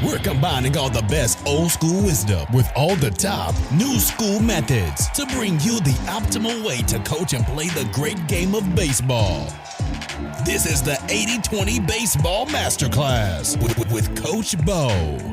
We're combining all the best old school wisdom with all the top new school methods to bring you the optimal way to coach and play the great game of baseball. This is the 80-20 Baseball Masterclass with Coach Bo.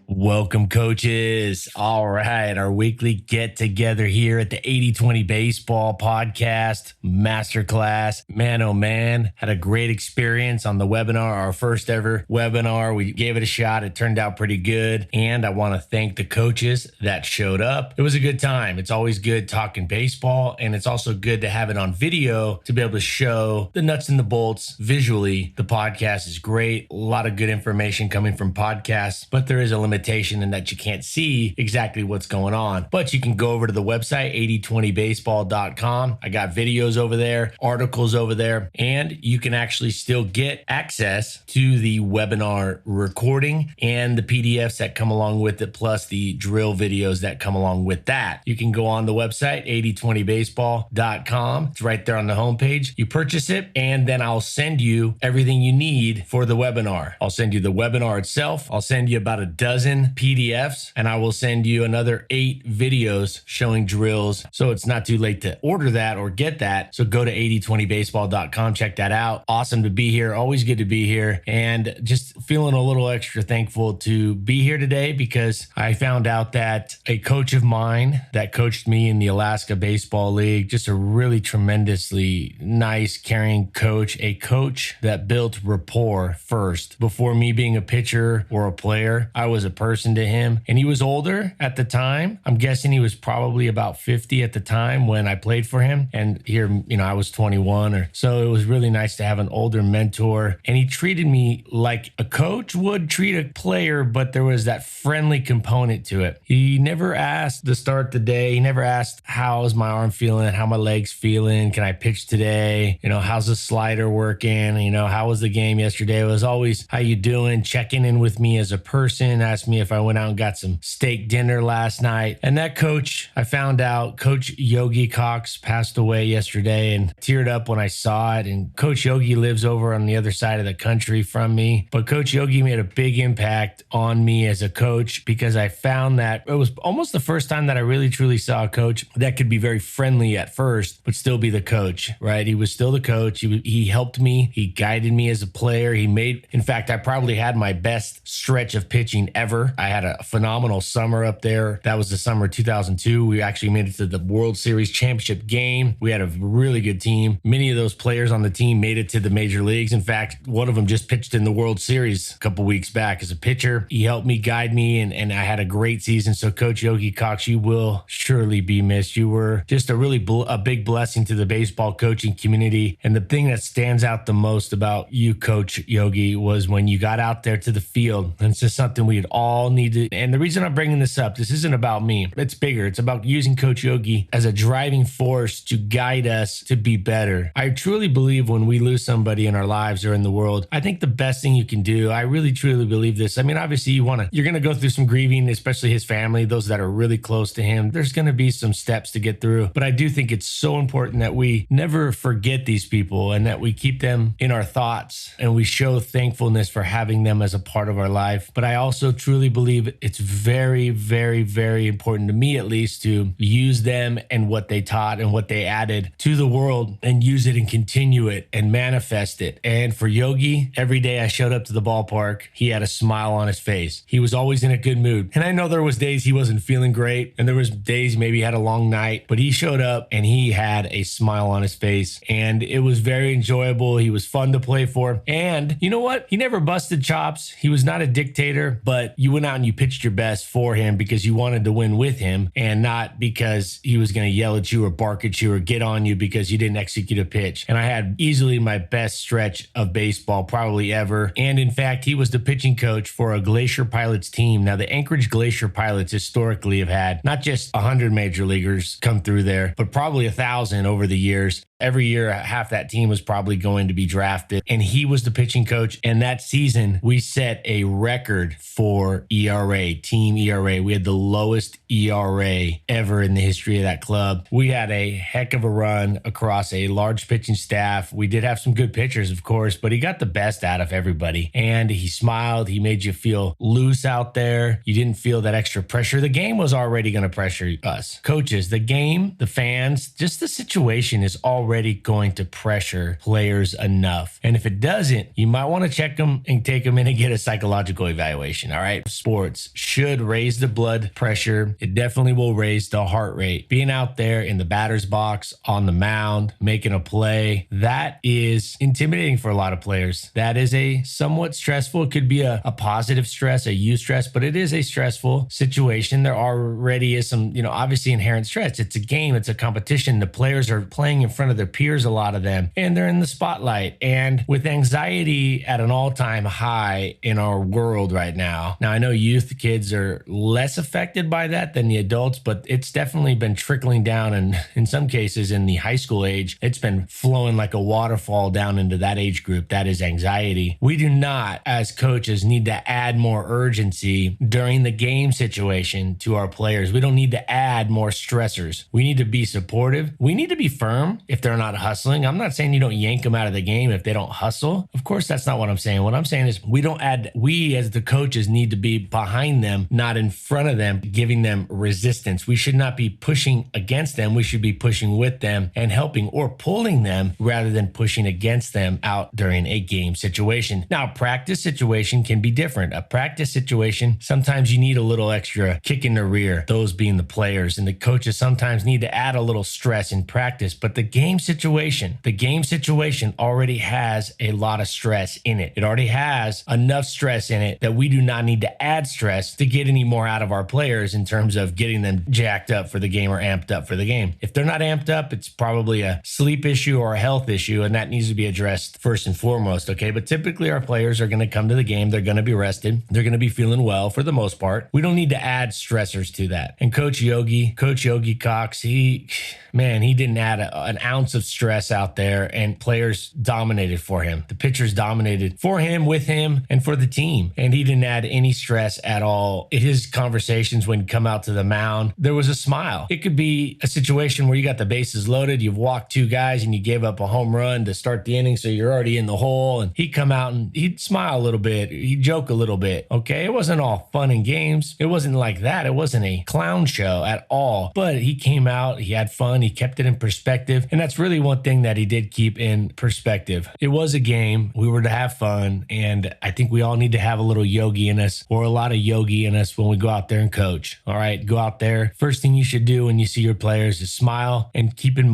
Welcome, coaches. All right, our weekly get-together here at the 80-20 Baseball Podcast Masterclass. Man, oh man, had a great experience on the webinar, our first ever webinar. We gave it a shot. It turned out pretty good, and I want to thank the coaches that showed up. It was a good time. It's always good talking baseball, and it's also good to have it on video to be able to show the nuts and the bolts visually. The podcast is great. A lot of good information coming from podcasts, but there is a limitation in that you can't see exactly what's going on. But you can go over to the website, 8020baseball.com. I got videos over there, articles over there, and you can actually still get access to the webinar recording and the PDFs that come along with it, plus the drill videos that come along with that. You can go on the website, 8020baseball.com. It's right there on the homepage. You purchase it, and then I'll send you everything you need for the webinar. I'll send you the webinar itself. I'll send you about a dozen PDFs, and I will send you another 8 videos showing drills. So it's not too late to order that or get that. So go to 8020baseball.com, check that out. Awesome to be here. Always good to be here. And just feeling a little extra thankful to be here today because I found out that a coach of mine that coached me in the Alaska Baseball League, just a really tremendously nice, caring coach, a coach that built rapport first. Before me being a pitcher or a player, I was a person to him, and he was older at the time. I'm guessing he was probably about 50 at the time when I played for him, and here, I was 21 or so. It was really nice to have an older mentor, and he treated me like a coach would treat a player, but there was that friendly component to it. He never asked to start the day. He never asked, how's my arm feeling? How my legs feeling? Can I pitch today? How's the slider working? How was the game yesterday? It was always, how you doing? Checking in with me as a person, asked me if I went out and got some steak dinner last night. And that coach, I found out, Coach Yogi Cox passed away yesterday, and teared up when I saw it. And Coach Yogi lives over on the other side of the country from me. But Coach Yogi made a big impact on me as a coach because I found that it was almost the first time that I really truly saw a coach that could be very friendly at first, but still be the coach, right? He was still the coach. He helped me. He guided me as a player. In fact, I probably had my best stretch of pitching ever. I had a phenomenal summer up there. That was the summer of 2002. We actually made it to the World Series championship game. We had a really good team. Many of those players on the team made it to the major leagues. In fact, one of them just pitched in the World Series a couple weeks back as a pitcher. He helped me, guide me, and I had a great season. So Coach Yogi Cox, you will surely be missed. You were just a big blessing to the baseball coaching community. And the thing that stands out the most about you, Coach Yogi, was when you got out there to the field. And it's just something we had all needed. And the reason I'm bringing this up, this isn't about me. It's bigger. It's about using Coach Yogi as a driving force to guide us to be better. I truly believe when we lose somebody in our lives or in the world, I think the best thing you can do, I really truly believe this. I mean, obviously you're going to go through some grieving, especially his family, those that are really close to him. There's going to be some steps to get through, but I do think it's so important that we never forget these people and that we keep them in our thoughts and we show thankfulness for having them as a part of our life. But I also truly believe it's very, very, very important to me, at least, to use them and what they taught and what they added to the world and use it and continue it and manifest it. And for Yogi, every day I showed up to the ballpark, he had a smile on his face. He was always in a good mood. And I know there was days he wasn't feeling great, and there was days maybe he had a long night, but he showed up and he had a smile on his face, and it was very enjoyable. He was fun to play for. And you know what? He never busted chops. He was not a dictator, but you went out and you pitched your best for him because you wanted to win with him and not because he was going to yell at you or bark at you or get on you because you didn't execute a pitch. And I had easily my best stretch of baseball probably ever. And in fact, he was the pitching coach for a Glacier Pilots team. Now, the Anchorage Glacier Pilots historically have had not just 100 major leaguers come through there, but probably 1,000 over the years. Every year, half that team was probably going to be drafted, and he was the pitching coach. And that season, we set a record for ERA, team ERA. We had the lowest ERA ever in the history of that club. We had a heck of a run across a large pitching staff. We did have some good pitchers, of course, but he got the best out of everybody. And he smiled. He made you feel loose out there. You didn't feel that extra pressure. The game was already going to pressure us. Coaches, the game, the fans, just the situation is already going to pressure players enough. And if it doesn't, you might want to check them and take them in and get a psychological evaluation. All right. Sports should raise the blood pressure. It definitely will raise the heart rate. Being out there in the batter's box, on the mound, making a play, that is intimidating for a lot of players. That is a somewhat stressful, it could be a positive stress, a eustress, but it is a stressful situation. There already is some, obviously inherent stress. It's a game, it's a competition. The players are playing in front of their peers, a lot of them, and they're in the spotlight. And with anxiety at an all-time high in our world right now. Now, I know youth kids are less affected by that than the adults, but it's definitely been trickling down. And in some cases in the high school age, it's been flowing like a waterfall down into that age group. That is anxiety. We do not, as coaches, need to add more urgency during the game situation to our players. We don't need to add more stressors. We need to be supportive. We need to be firm if they're not hustling. I'm not saying you don't yank them out of the game if they don't hustle. Of course, that's not what I'm saying. What I'm saying is we as the coaches need to be behind them, not in front of them, giving them resistance. We should not be pushing against them. We should be pushing with them and helping or pulling them rather than pushing against them out during a game situation. Now, a practice situation can be different. A practice situation, sometimes you need a little extra kick in the rear, those being the players, and the coaches sometimes need to add a little stress in practice. But the game situation already has a lot of stress in it. It already has enough stress in it that we do not need to add stress to get any more out of our players in terms of getting them jacked up for the game or amped up for the game. If they're not amped up, it's probably a sleep issue or a health issue, and that needs to be addressed first and foremost, okay? But typically our players are going to come to the game. They're going to be rested. They're going to be feeling well for the most part. We don't need to add stressors to that. And Coach Yogi Cox, he didn't add an ounce of stress out there, and players dominated for him. The pitchers dominated for him, with him, and for the team. And he didn't add any stress at all. In his conversations when he come out to the mound, there was a smile. It could be a situation where you got the bases loaded, you've walked two guys, and you gave up a home run to start the inning, so you're already in the hole, and he'd come out and he'd smile a little bit, he'd joke a little bit, okay? It wasn't all fun and games. It wasn't like that. It wasn't a clown show at all. But he came out, he had fun, he kept it in perspective, and that's really one thing that he did keep in perspective. It was a game. We were to have fun, and I think we all need to have a little Yogi in us, or a lot of Yogi in us when we go out there and coach. All right, go out there. First thing you should do when you see your players is smile, and keep in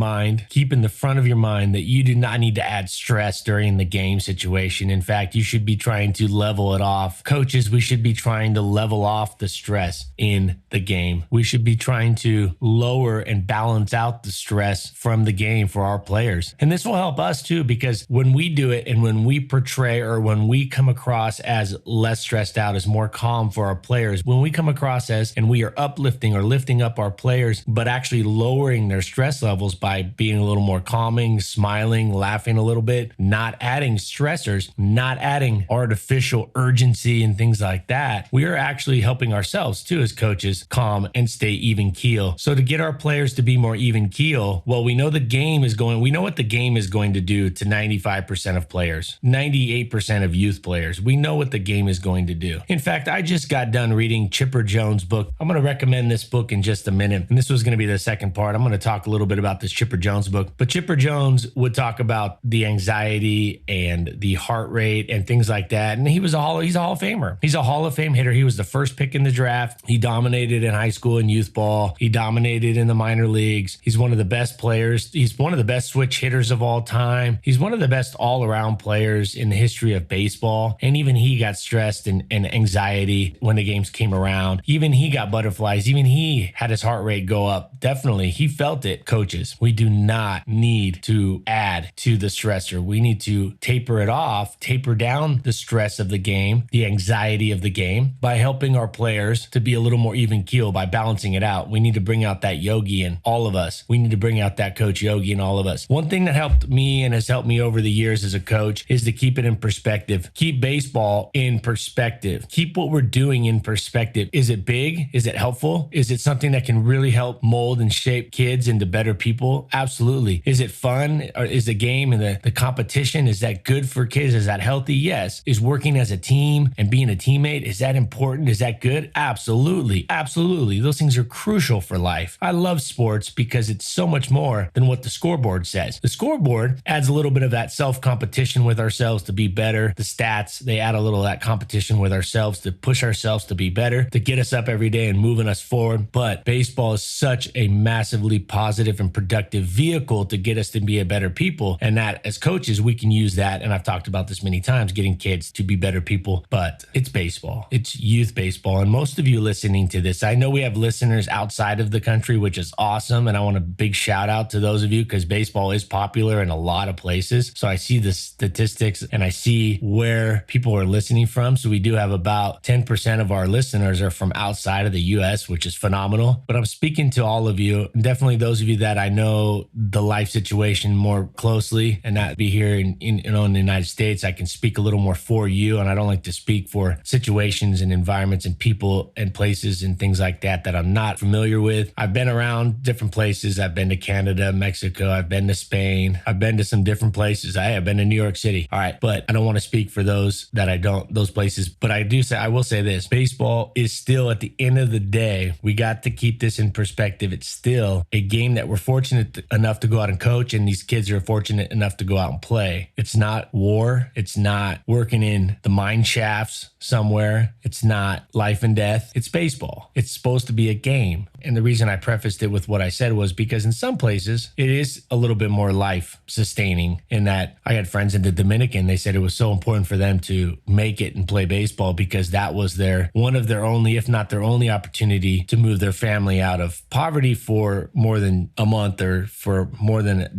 the front of your mind that you do not need to add stress during the game situation. In fact, you should be trying to level it off. Coaches, we should be trying to level off the stress in the game. We should be trying to lower and balance out the stress from the game for our players. And this will help us too, because when we do it and when we portray, or when we come across as less stressed out, as more calm for our players, when we come across as, and we are uplifting or lifting up our players, but actually lowering their stress levels by being a little more calming, smiling, laughing a little bit, not adding stressors, not adding artificial urgency and things like that, we are actually helping ourselves too as coaches calm and stay even keel. So to get our players to be more even keel, well, we know what the game is going to do to 95% of players, 98% of youth players. We know what the game is going to do. In fact, I just got done reading Chipper Jones' book. I'm going to recommend this book in just a minute, and this was going to be the second part. I'm going to talk a little bit about this Chipper Jones book, but Chipper Jones would talk about the anxiety and the heart rate and things like that. And he's a Hall of Famer. He's a Hall of Fame hitter. He was the first pick in the draft. He dominated in high school and youth ball. He dominated in the minor leagues. He's one of the best players. He's one of the best switch hitters of all time. He's one of the best all-around players in the history of baseball. And even he got stressed and anxiety when the games came around. Even he got butterflies. Even he had his heart rate go up. Definitely. He felt it. Coaches, we do not need to add to the stressor. We need to taper it off, taper down the stress of the game, the anxiety of the game, by helping our players to be a little more even keel, by balancing it out. We need to bring out that Yogi in all of us. We need to bring out that Coach Yogi Yogi and all of us. One thing that helped me and has helped me over the years as a coach is to keep it in perspective. Keep baseball in perspective. Keep what we're doing in perspective. Is it big? Is it helpful? Is it something that can really help mold and shape kids into better people? Absolutely. Is it fun? Or is the game and the competition, is that good for kids? Is that healthy? Yes. Is working as a team and being a teammate, is that important? Is that good? Absolutely. Absolutely. Those things are crucial for life. I love sports because it's so much more than what the scoreboard says. The scoreboard adds a little bit of that self-competition with ourselves to be better. The stats, they add a little of that competition with ourselves to push ourselves to be better, to get us up every day and moving us forward. But baseball is such a massively positive and productive vehicle to get us to be a better people. And that as coaches, we can use that. And I've talked about this many times, getting kids to be better people, but it's baseball. It's youth baseball. And most of you listening to this, I know we have listeners outside of the country, which is awesome. And I want a big shout out to those of you because baseball is popular in a lot of places. So I see the statistics and I see where people are listening from. So we do have about 10% of our listeners are from outside of the US, which is phenomenal. But I'm speaking to all of you, definitely those of you that I know the life situation more closely and not be here in the United States. I can speak a little more for you. And I don't like to speak for situations and environments and people and places and things like that I'm not familiar with. I've been around different places. I've been to Canada, Mexico. I've been to Spain. I've been to some different places. I've been to New York City. All right. But I don't want to speak for those that I don't, those places. But I will say this, baseball is still at the end of the day, we got to keep this in perspective. It's still a game that we're fortunate enough to go out and coach. And these kids are fortunate enough to go out and play. It's not war. It's not working in the mine shafts somewhere. It's not life and death. It's baseball. It's supposed to be a game. And the reason I prefaced it with what I said was because in some places it is a little bit more life sustaining in that I had friends in the Dominican. They said it was so important for them to make it and play baseball because that was one of their only, if not their only opportunity to move their family out of poverty for more than a month or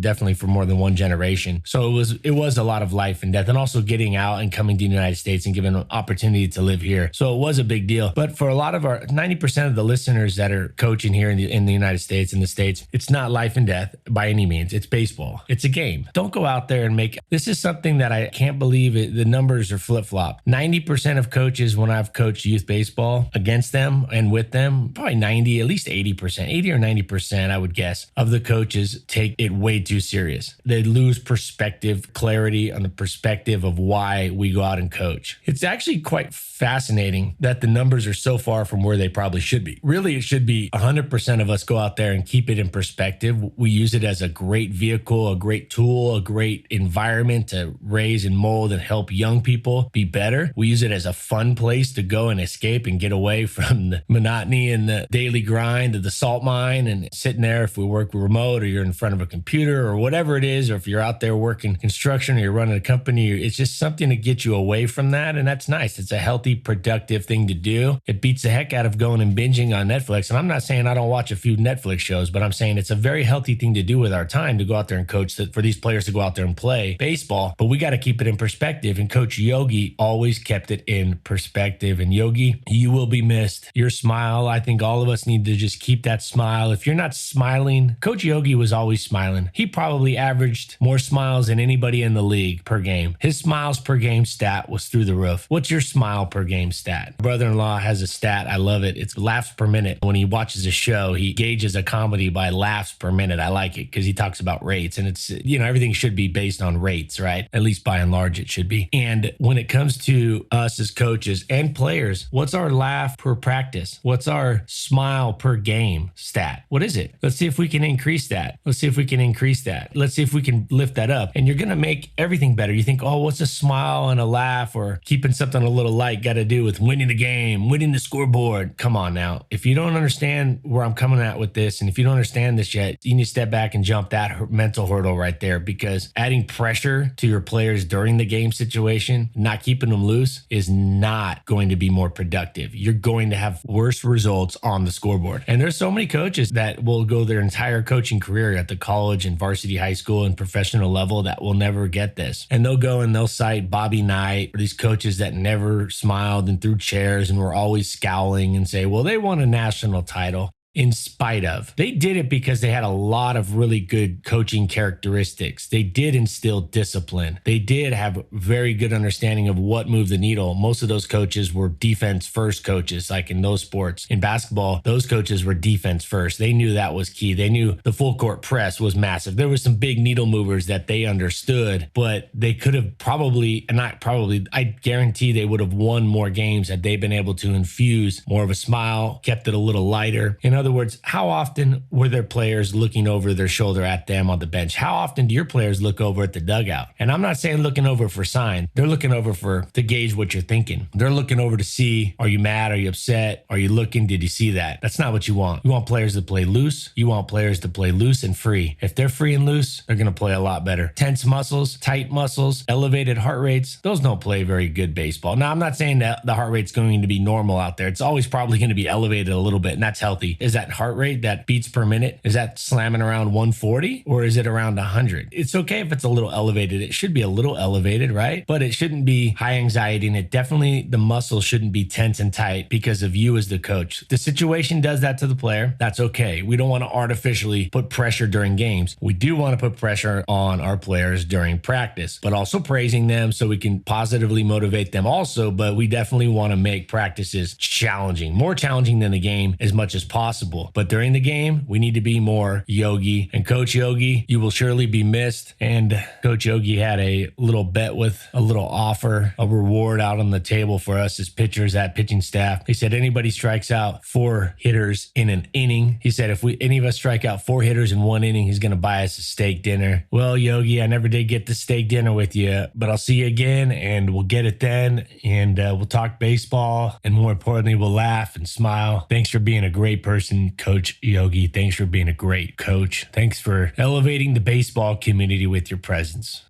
definitely for more than one generation. So it was a lot of life and death and also getting out and coming to the United States and giving an opportunity to live here. So it was a big deal. But for a lot of our 90% of the listeners that are coaching here in the United States, it's not life and death by any means. It's baseball. It's a game. Don't go out there and this is something that I can't believe the numbers are flip-flop. 90% of coaches, when I've coached youth baseball against them and with them, probably 90, at least 80%, 80 or 90%, I would guess, of the coaches take it way too serious. They lose perspective, clarity on the perspective of why we go out and coach. It's actually quite fascinating that the numbers are so far from where they probably should be. Really, it should be 100% of us go out there and keep it in perspective. We use it as a great vehicle, a great tool, a great environment to raise and mold and help young people be better. We use it as a fun place to go and escape and get away from the monotony and the daily grind of the salt mine and sitting there if we work remote or you're in front of a computer or whatever it is, or if you're out there working construction or you're running a company, it's just something to get you away from that. And that's nice. It's a healthy, productive thing to do. It beats the heck out of going and binging on Netflix. And I'm not saying I don't watch a few Netflix shows, but I'm saying it's a very healthy thing to do with our time to go out there and coach, for these players to go out there and play baseball. But we got to keep it in perspective. And Coach Yogi always kept it in perspective. And Yogi, you will be missed. Your smile, I think all of us need to just keep that smile. If you're not smiling, Coach Yogi was always smiling. He probably averaged more smiles than anybody in the league per game. His smiles per game stat was through the roof. What's your smile per game stat? My brother-in-law has a stat. I love it. It's laughs per minute. When he watches a show, he gauges a comedy by laughs per minute. I like it because he talks about rates, and it's, everything should be based on rates, right? At least by and large, it should be. And when it comes to us as coaches and players, what's our laugh per practice? What's our smile per game stat? What is it? Let's see if we can increase that. Let's see if we can lift that up. And you're going to make everything better. You think, oh, what's a smile and a laugh or keeping something a little light got to do with winning the game, winning the scoreboard? Come on now. If you don't understand where I'm coming at with this, and if you don't understand this yet, you need to step back and jump that mental hurdle right there, because adding pressure to your players during the game situation, not keeping them loose, is not going to be more productive. You're going to have worse results on the scoreboard. And there's so many coaches that will go their entire coaching career at the college and varsity high school and professional level that will never get this. And they'll go and they'll cite Bobby Knight or these coaches that never smiled and threw chairs and were always scowling and say, well, they won a national title. in spite of. They did it because they had a lot of really good coaching characteristics. They did instill discipline. They did have very good understanding of what moved the needle. Most of those coaches were defense first coaches, like in those sports. In basketball, those coaches were defense first. They knew that was key. They knew the full court press was massive. There were some big needle movers that they understood, but they could have probably, and not probably, I guarantee they would have won more games had they been able to infuse more of a smile, kept it a little lighter. In other words, how often were their players looking over their shoulder at them on the bench? How often do your players look over at the dugout? And I'm not saying looking over for sign. They're looking over to gauge what you're thinking. They're looking over to see, are you mad? Are you upset? Are you looking? Did you see that? That's not what you want. You want players to play loose. You want players to play loose and free. If they're free and loose, they're going to play a lot better. Tense muscles, tight muscles, elevated heart rates, those don't play very good baseball. Now, I'm not saying that the heart rate's going to be normal out there. It's always probably going to be elevated a little bit, and that's healthy. Is that heart rate, that beats per minute, is that slamming around 140 or is it around 100? It's okay if it's a little elevated. It should be a little elevated, right? But it shouldn't be high anxiety, and it definitely, the muscles shouldn't be tense and tight because of you as the coach. The situation does that to the player. That's okay. We don't want to artificially put pressure during games. We do want to put pressure on our players during practice, but also praising them so we can positively motivate them also. But we definitely want to make practices challenging, more challenging than the game as much as possible. But during the game, we need to be more Yogi. And Coach Yogi, you will surely be missed. And Coach Yogi had a little bet with a little offer, a reward out on the table for us as pitchers, at pitching staff. He said anybody strikes out 4 hitters in an inning. He said if any of us strike out 4 hitters in 1 inning, he's going to buy us a steak dinner. Well, Yogi, I never did get the steak dinner with you, but I'll see you again and we'll get it then. And we'll talk baseball. And more importantly, we'll laugh and smile. Thanks for being a great person, Coach Yogi. Thanks for being a great coach. Thanks for elevating the baseball community with your presence.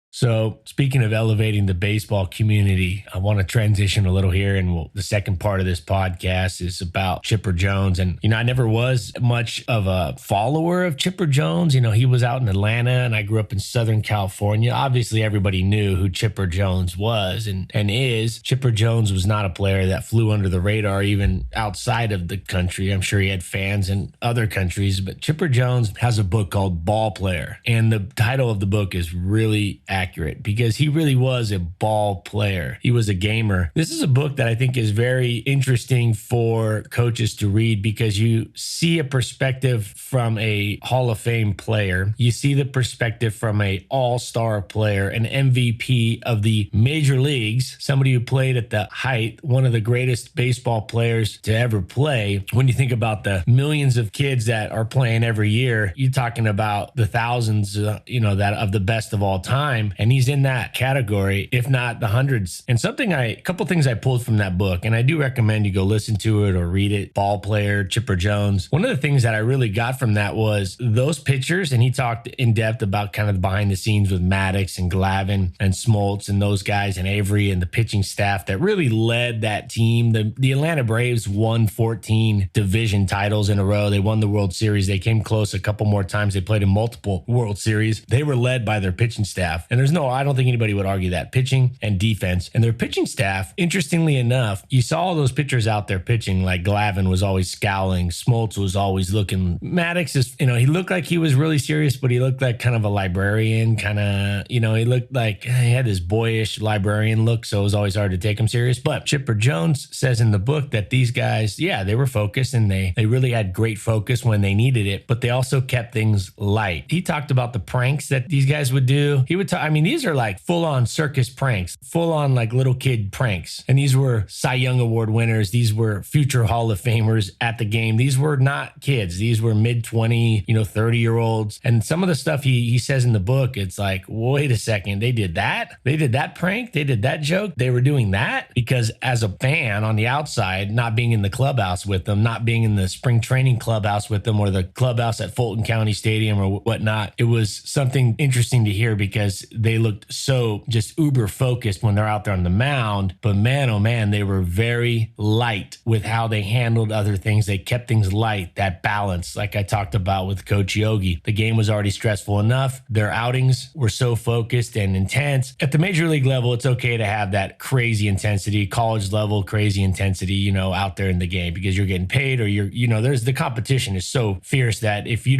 So speaking of elevating the baseball community, I want to transition a little here. And the second part of this podcast is about Chipper Jones. And, I never was much of a follower of Chipper Jones. He was out in Atlanta and I grew up in Southern California. Obviously, everybody knew who Chipper Jones was and is. Chipper Jones was not a player that flew under the radar, even outside of the country. I'm sure he had fans in other countries, but Chipper Jones has a book called Ball Player. And the title of the book is really accurate because he really was a ball player. He was a gamer. This is a book that I think is very interesting for coaches to read because you see a perspective from a Hall of Fame player. You see the perspective from a all-star player, an MVP of the major leagues, somebody who played at the height, one of the greatest baseball players to ever play. When you think about the millions of kids that are playing every year, you're talking about the thousands, that of the best of all time. And he's in that category, if not the hundreds. And a couple things I pulled from that book, and I do recommend you go listen to it or read it. Ball Player, Chipper Jones. One of the things that I really got from that was those pitchers, and he talked in depth about kind of the behind the scenes with Maddox and Glavine and Smoltz and those guys and Avery and the pitching staff that really led that team. The Atlanta Braves won 14 division titles in a row. They won the World Series. They came close a couple more times. They played in multiple World Series. They were led by their pitching staff. And I don't think anybody would argue that. Pitching and defense. And their pitching staff, interestingly enough, you saw all those pitchers out there pitching, like Glavine was always scowling. Smoltz was always looking. Maddox is, he looked like he was really serious, but he looked like kind of a librarian, he looked like he had this boyish librarian look, so it was always hard to take him serious. But Chipper Jones says in the book that these guys, they were focused and they really had great focus when they needed it, but they also kept things light. He talked about the pranks that these guys would do. He would talk, these are like full-on circus pranks, full-on like little kid pranks. And these were Cy Young Award winners. These were future Hall of Famers at the game. These were not kids. These were mid-20, 30-year-olds. And some of the stuff he says in the book, it's like, wait a second, they did that? They did that prank? They did that joke? They were doing that? Because as a fan on the outside, not being in the clubhouse with them, not being in the spring training clubhouse with them or the clubhouse at Fulton County Stadium or whatnot, it was something interesting to hear because they looked so just uber focused when they're out there on the mound. But man, oh man, they were very light with how they handled other things. They kept things light, that balance, like I talked about with Coach Yogi. The game was already stressful enough. Their outings were so focused and intense. At the major league level, it's okay to have that crazy intensity, college level crazy intensity, out there in the game, because you're getting paid, or there's the competition is so fierce that if you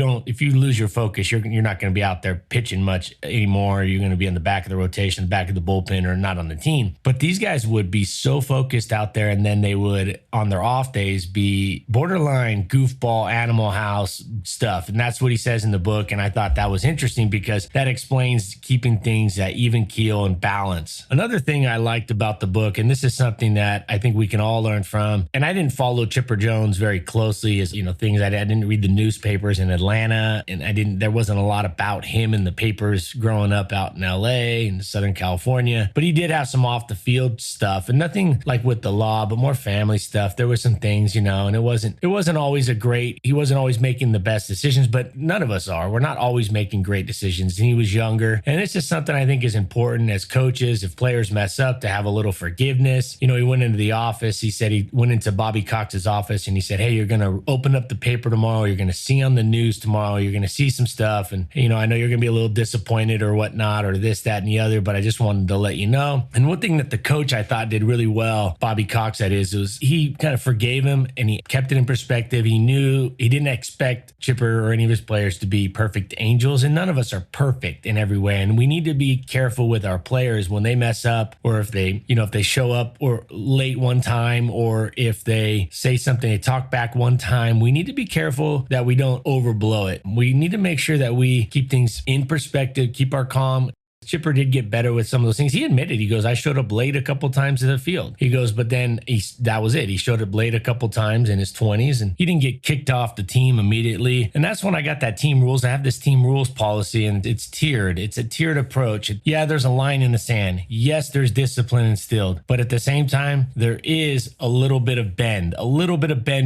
lose your focus, you're not going to be out there pitching much anymore. You're going to be in the back of the rotation, the back of the bullpen, or not on the team. But these guys would be so focused out there, and then they would, on their off days, be borderline goofball, Animal House stuff. And that's what he says in the book. And I thought that was interesting because that explains keeping things at even keel and balance. Another thing I liked about the book, and this is something that I think we can all learn from, and I didn't follow Chipper Jones very closely, as things I didn't read the newspapers in Atlanta, and there wasn't a lot about him in the papers growing up out in LA and Southern California. But he did have some off the field stuff, and nothing like with the law, but more family stuff. There were some things, and it wasn't always he wasn't always making the best decisions, but none of us are. We're not always making great decisions. And he was younger. And it's just something I think is important as coaches, if players mess up, to have a little forgiveness. He went into the office. He said he went into Bobby Cox's office and he said, hey, you're going to open up the paper tomorrow. You're going to see on the news tomorrow. You're going to see some stuff. And, I know you're going to be a little disappointed or whatnot, or this, that, and the other, but I just wanted to let you know. And one thing that the coach I thought did really well, Bobby Cox that is, was he kind of forgave him and he kept it in perspective. He knew he didn't expect Chipper or any of his players to be perfect angels, and none of us are perfect in every way. And we need to be careful with our players when they mess up, or if they, if they show up or late one time, or if they say something, they talk back one time. We need to be careful that we don't overblow it. We need to make sure that we keep things in perspective, keep our calm. Chipper did get better with some of those things. He admitted, he goes, I showed up late a couple times to the field. He goes, but then that was it. He showed up late a couple times in his 20s, and he didn't get kicked off the team immediately. And that's when I got that team rules. I have this team rules policy, and it's tiered. It's a tiered approach. Yeah, there's a line in the sand. Yes, there's discipline instilled, but at the same time, there is a little bit of bend,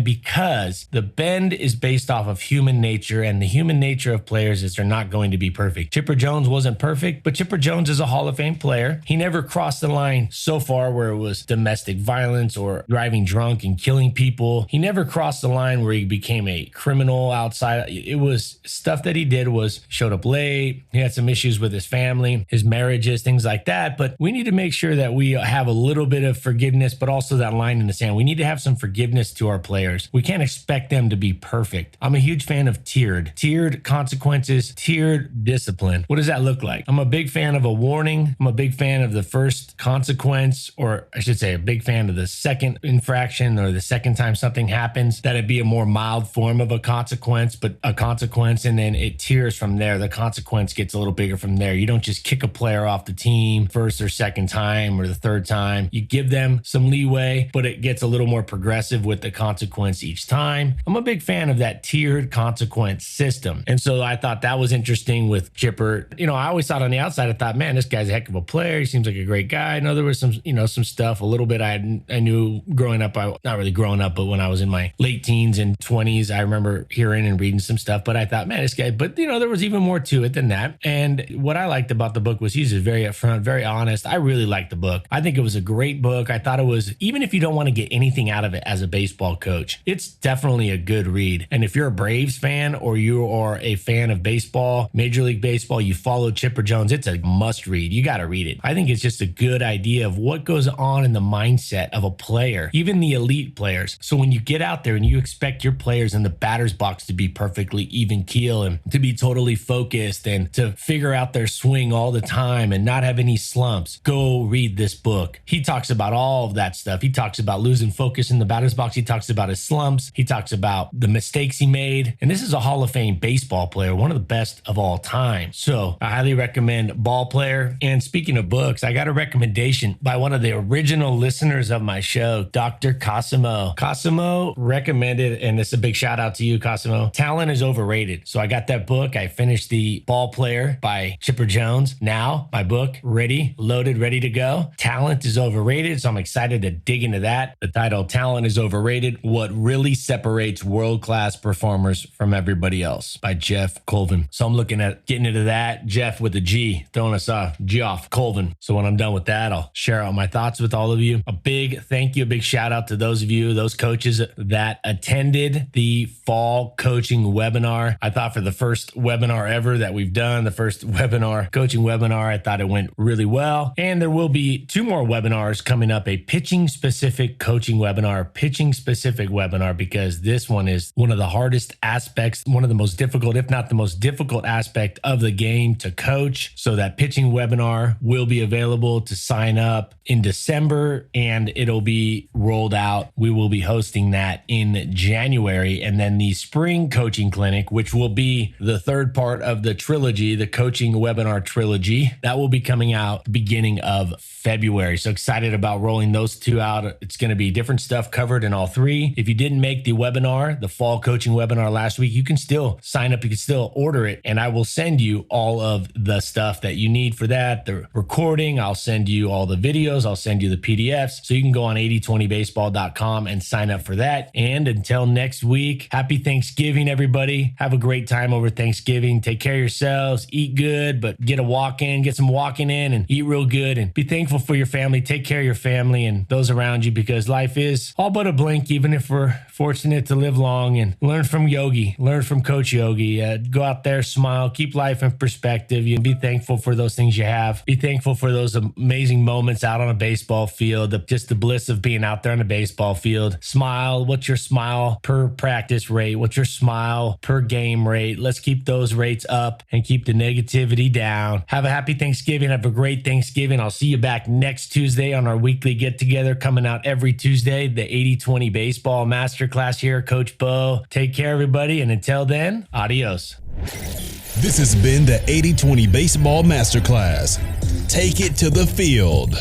because the bend is based off of human nature, and the human nature of players is they're not going to be perfect. Chipper Jones wasn't perfect, but Chipper Jones is a Hall of Fame player. He never crossed the line so far where it was domestic violence or driving drunk and killing people. He never crossed the line where he became a criminal outside. It was stuff that he did was showed up late. He had some issues with his family, his marriages, things like that. But we need to make sure that we have a little bit of forgiveness, but also that line in the sand. We need to have some forgiveness to our players. We can't expect them to be perfect. I'm a huge fan of tiered consequences, tiered discipline. What does that look like? I'm a big fan of a warning. I'm a big fan of the first consequence, or I should say a big fan of the second infraction, or the second time something happens, that it be a more mild form of a consequence, but a consequence, and then it tiers from there. The consequence gets a little bigger from there. You don't just kick a player off the team first or second time or the third time. You give them some leeway, but it gets a little more progressive with the consequence each time. I'm a big fan of that tiered consequence system. And so I thought that was interesting with Chipper. I always thought on the outside, I thought, man, this guy's a heck of a player. He seems like a great guy. I know there was some stuff a little bit I knew growing up. Not really growing up, but when I was in my late teens and 20s, I remember hearing and reading some stuff. But I thought, man, this guy. But there was even more to it than that. And what I liked about the book was he's just very upfront, very honest. I really liked the book. I think it was a great book. I thought it was, even if you don't want to get anything out of it as a baseball coach, it's definitely a good read. And if you're a Braves fan, or you are a fan of baseball, Major League Baseball, you follow Chipper Jones, it's a must read. You got to read it. I think it's just a good idea of what goes on in the mindset of a player, even the elite players. So when you get out there and you expect your players in the batter's box to be perfectly even keel and to be totally focused and to figure out their swing all the time and not have any slumps, go read this book. He talks about all of that stuff. He talks about losing focus in the batter's box. He talks about his slumps. He talks about the mistakes he made. And this is a Hall of Fame baseball player, one of the best of all time. So I highly recommend Ball Player. And speaking of books, I got a recommendation by one of the original listeners of my show, Dr. Cosimo. Cosimo recommended, and it's a big shout out to you, Cosimo, Talent is Overrated. So I got that book. I finished the Ball Player by Chipper Jones. Now my book, loaded, ready to go. Talent is Overrated. So I'm excited to dig into that. The title, Talent is Overrated, What Really Separates World-Class Performers from Everybody Else, by Jeff Colvin. So I'm looking at getting into that. Jeff with a G. throwing us off Colvin. So when I'm done with that, I'll share out my thoughts with all of you. A big thank you, a big shout out to those of you, those coaches that attended the fall coaching webinar. I thought for the first webinar ever that we've done, the first coaching webinar, I thought it went really well. And there will be 2 more webinars coming up, a pitching specific coaching webinar, because this one is one of the hardest aspects, one of the most difficult, if not the most difficult aspect of the game to coach. So that pitching webinar will be available to sign up in December, and it'll be rolled out. We will be hosting that in January. And then the spring coaching clinic, which will be the third part of the trilogy, the coaching webinar trilogy, that will be coming out beginning of February. So excited about rolling those 2 out. It's going to be different stuff covered in all 3. If you didn't make the webinar, the fall coaching webinar last week, you can still sign up. You can still order it, and I will send you all of the stuff that you need for that. The recording, I'll send you all the videos. I'll send you the PDFs. So you can go on 8020baseball.com and sign up for that. And until next week, happy Thanksgiving, everybody. Have a great time over Thanksgiving. Take care of yourselves. Eat good, but get some walking in and eat real good, and be thankful for your family. Take care of your family and those around you, because life is all but a blink, even if we're fortunate to live long. And learn from Yogi, learn from Coach Yogi. Go out there, smile, keep life in perspective. You be thankful for those things you have. Be thankful for those amazing moments out on a baseball field, just the bliss of being out there on a baseball field. Smile. What's your smile per practice rate? What's your smile per game rate? Let's keep those rates up and keep the negativity down. Have a happy Thanksgiving. Have a great Thanksgiving. I'll see you back next Tuesday on our weekly get together, coming out every Tuesday, the 80/20 baseball masterclass here. Coach Bo. Take care, everybody. And until then, adios. This has been the 80/20 baseball masterclass. Take it to the field.